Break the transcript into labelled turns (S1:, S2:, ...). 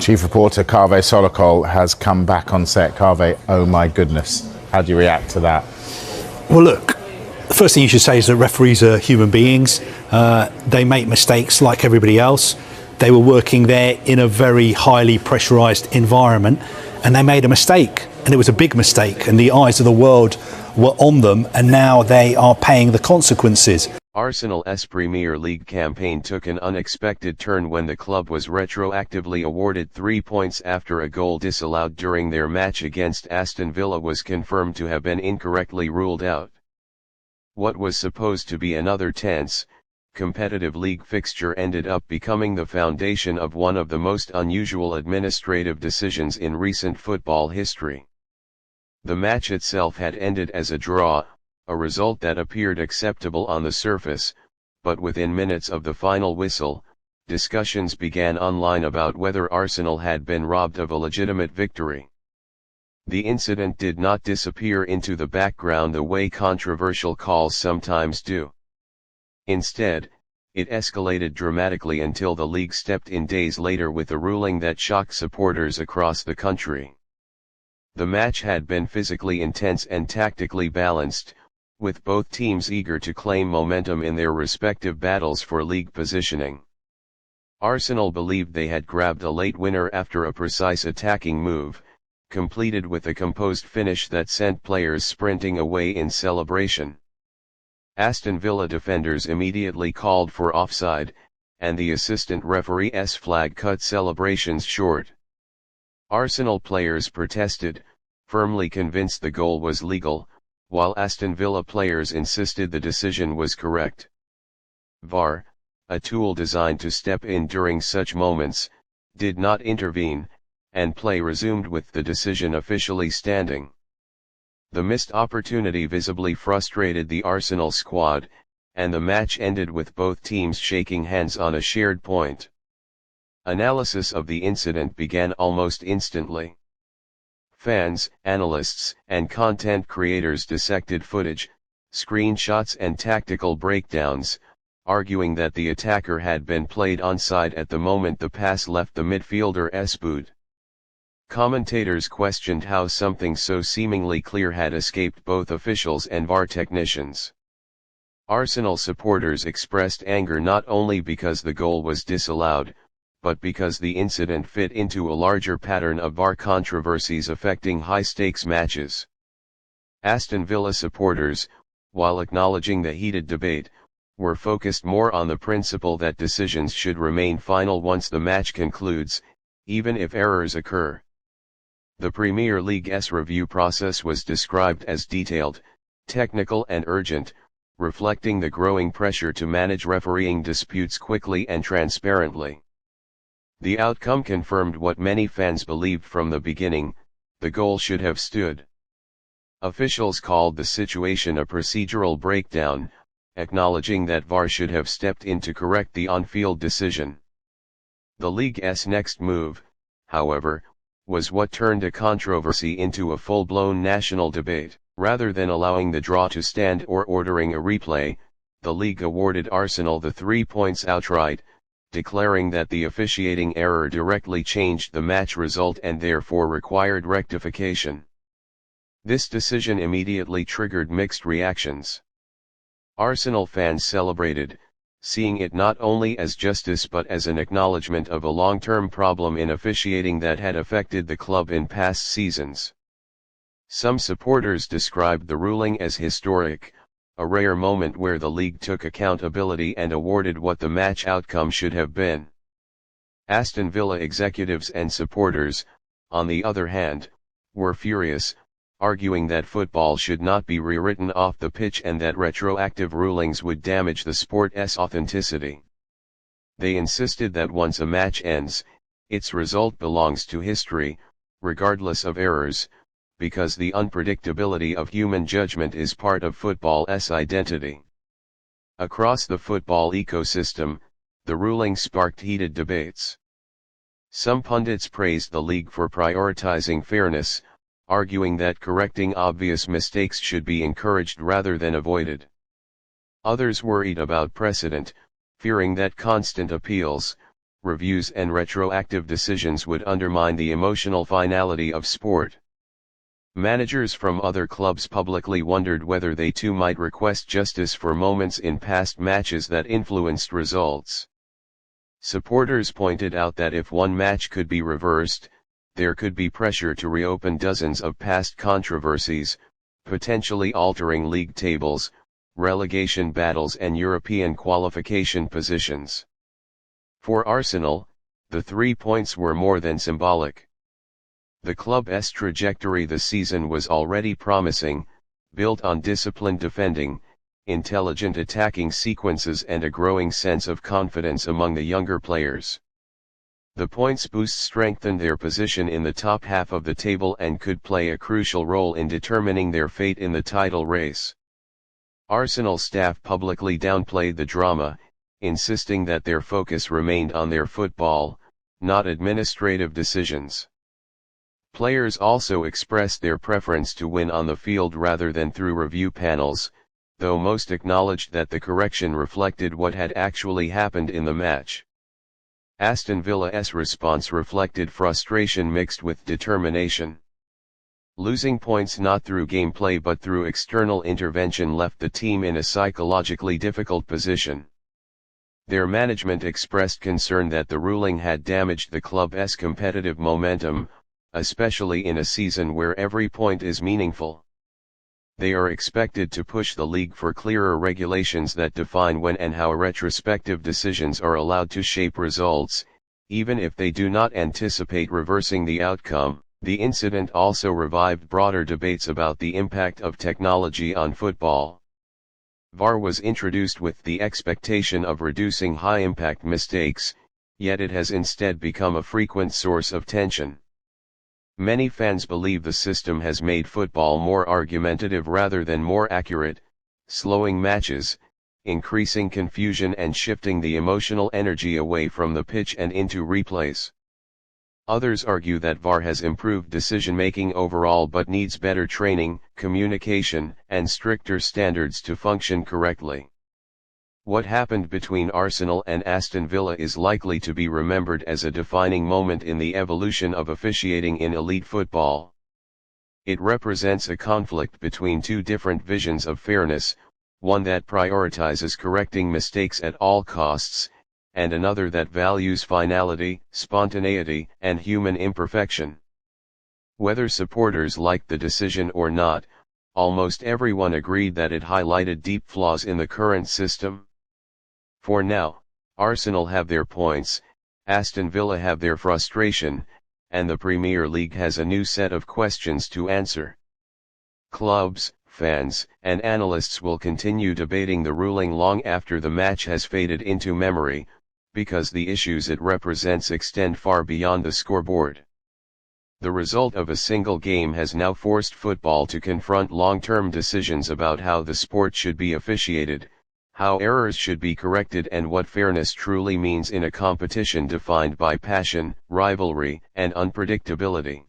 S1: Chief reporter Kaveh Solokol has come back on set. Kaveh, oh my goodness. How do you react to that?
S2: Well, look, the first thing you should say is that referees are human beings. They make mistakes like everybody else. They were working there in a very highly pressurised environment, and they made a mistake, and it was a big mistake, and the eyes of the world were on them, and now they are paying the consequences.
S3: Arsenal's Premier League campaign took an unexpected turn when the club was retroactively awarded 3 points after a goal disallowed during their match against Aston Villa was confirmed to have been incorrectly ruled out. What was supposed to be another tense, competitive league fixture ended up becoming the foundation of one of the most unusual administrative decisions in recent football history. The match itself had ended as a draw, a result that appeared acceptable on the surface, but within minutes of the final whistle, discussions began online about whether Arsenal had been robbed of a legitimate victory. The incident did not disappear into the background the way controversial calls sometimes do. Instead, it escalated dramatically until the league stepped in days later with a ruling that shocked supporters across the country. The match had been physically intense and tactically balanced, with both teams eager to claim momentum in their respective battles for league positioning. Arsenal believed they had grabbed a late winner after a precise attacking move, completed with a composed finish that sent players sprinting away in celebration. Aston Villa defenders immediately called for offside, and the assistant referee's flag cut celebrations short. Arsenal players protested, firmly convinced the goal was legal, while Aston Villa players insisted the decision was correct. VAR, a tool designed to step in during such moments, did not intervene, and play resumed with the decision officially standing. The missed opportunity visibly frustrated the Arsenal squad, and the match ended with both teams shaking hands on a shared point. Analysis of the incident began almost instantly. Fans, analysts, and content creators dissected footage, screenshots and tactical breakdowns, arguing that the attacker had been played onside at the moment the pass left the midfielder's boot. Commentators questioned how something so seemingly clear had escaped both officials and VAR technicians. Arsenal supporters expressed anger not only because the goal was disallowed, but because the incident fit into a larger pattern of VAR controversies affecting high-stakes matches. Aston Villa supporters, while acknowledging the heated debate, were focused more on the principle that decisions should remain final once the match concludes, even if errors occur. The Premier League's review process was described as detailed, technical and urgent, reflecting the growing pressure to manage refereeing disputes quickly and transparently. The outcome confirmed what many fans believed from the beginning: the goal should have stood. Officials called the situation a procedural breakdown, acknowledging that VAR should have stepped in to correct the on-field decision. The league's next move, however, was what turned a controversy into a full-blown national debate. Rather than allowing the draw to stand or ordering a replay, the league awarded Arsenal the 3 points outright, declaring that the officiating error directly changed the match result and therefore required rectification. This decision immediately triggered mixed reactions. Arsenal fans celebrated, seeing it not only as justice but as an acknowledgement of a long-term problem in officiating that had affected the club in past seasons. Some supporters described the ruling as historic, a rare moment where the league took accountability and awarded what the match outcome should have been. Aston Villa executives and supporters, on the other hand, were furious, arguing that football should not be rewritten off the pitch and that retroactive rulings would damage the sport's authenticity. They insisted that once a match ends, its result belongs to history, regardless of errors, because the unpredictability of human judgment is part of football's identity. Across the football ecosystem, the ruling sparked heated debates. Some pundits praised the league for prioritizing fairness, arguing that correcting obvious mistakes should be encouraged rather than avoided. Others worried about precedent, fearing that constant appeals, reviews and retroactive decisions would undermine the emotional finality of sport. Managers from other clubs publicly wondered whether they too might request justice for moments in past matches that influenced results. Supporters pointed out that if one match could be reversed, there could be pressure to reopen dozens of past controversies, potentially altering league tables, relegation battles and European qualification positions. For Arsenal, the 3 points were more than symbolic. The club's trajectory this season was already promising, built on disciplined defending, intelligent attacking sequences and a growing sense of confidence among the younger players. The points boost strengthened their position in the top half of the table and could play a crucial role in determining their fate in the title race. Arsenal staff publicly downplayed the drama, insisting that their focus remained on their football, not administrative decisions. Players also expressed their preference to win on the field rather than through review panels, though most acknowledged that the correction reflected what had actually happened in the match. Aston Villa's response reflected frustration mixed with determination. Losing points not through gameplay but through external intervention left the team in a psychologically difficult position. Their management expressed concern that the ruling had damaged the club's competitive momentum, especially in a season where every point is meaningful. They are expected to push the league for clearer regulations that define when and how retrospective decisions are allowed to shape results, even if they do not anticipate reversing the outcome. The incident also revived broader debates about the impact of technology on football. VAR was introduced with the expectation of reducing high-impact mistakes, yet it has instead become a frequent source of tension. Many fans believe the system has made football more argumentative rather than more accurate, slowing matches, increasing confusion and shifting the emotional energy away from the pitch and into replays. Others argue that VAR has improved decision-making overall but needs better training, communication, and stricter standards to function correctly. What happened between Arsenal and Aston Villa is likely to be remembered as a defining moment in the evolution of officiating in elite football. It represents a conflict between two different visions of fairness, one that prioritizes correcting mistakes at all costs, and another that values finality, spontaneity, and human imperfection. Whether supporters liked the decision or not, almost everyone agreed that it highlighted deep flaws in the current system. For now, Arsenal have their points, Aston Villa have their frustration, and the Premier League has a new set of questions to answer. Clubs, fans, and analysts will continue debating the ruling long after the match has faded into memory, because the issues it represents extend far beyond the scoreboard. The result of a single game has now forced football to confront long-term decisions about how the sport should be officiated, how errors should be corrected, and what fairness truly means in a competition defined by passion, rivalry, and unpredictability.